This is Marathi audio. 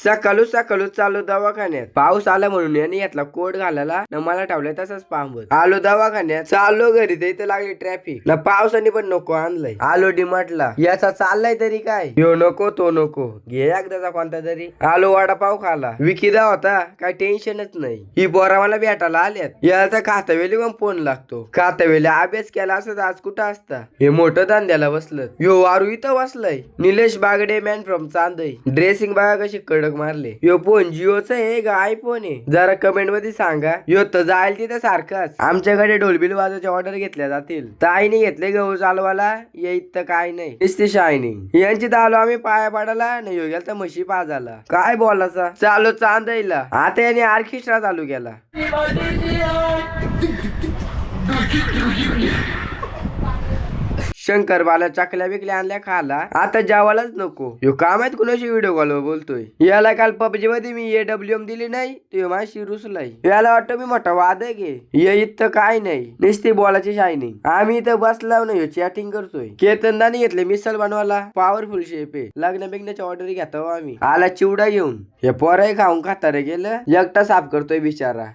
सकाळू चालू दवाखान्यात. पाऊस आला म्हणून याने घेतला कोट घालायला न मला ठेवलाय तसंच पांबत. आलो दवाखान्यात, चाललो घरी तर इथे लागली ट्रॅफिक न पावसाने पण नको आणलंय. आलो डिमार्टला, याचा चाललाय तरी काय, ह्यो नको तो नको, घे एकदाचा कोणता तरी. आलो वडापाव खाला, विकिदा होता, काय टेन्शनच नाही. ही बोरा मला भेटायला आल्यात. याला तर खातावेली पण फोन लागतो. खातावेली अभ्यास केला असत आज कुठं असता. हे मोठं धंद्याला बसलं. ह्यो वारू इथं बसलाय. Nilesh Bagade man from Chandai. Dressing बघा कशी कडक मारले. यो फोन जिओचा आहे का आयफोन आहे, जरा कमेंट मध्ये सांगा. यो तर जाईल तिथं सारखाच. आमच्याकडे ढोलबिल वाजवायच्या ऑर्डर घेतल्या जातील. ताईने घेतले गहू चालवाला, या इथं काय नाही, नुसती शायनिंग. यांची आलो आम्ही पाया पाडायला नाही, यो गेला तर म्हशी पाजाला. काय बोलायचा. चालू चांदईला, आता याने ऑर्केस्ट्रा चालू केला. शंकर बाला चकल्या बिकल्या आणल्या खाला, आता जेवायलाच नको. ह्यो काम आहेत कुणाशी व्हिडिओ कॉल बोलतोय. याला काल पबजी मध्ये मी AWM दिली नाही, तो माझी रुसलाय. याला वाटतं मी मोठा वादक आहे. ये इथं काय नाही, नुसती बोलाची शायनिंग. आम्ही इथं बसलाव ना, चॅटिंग करतोय. केतनदानी घेतले मिसल बनवायला, पॉवरफुल शेप आहे. लग्न बिग्नाच्या ऑर्डर घेतो आम्ही. आला चिवडा घेऊन, हे पोराही खाऊन खातारे गेलं, एकटा साफ करतोय बिचारा.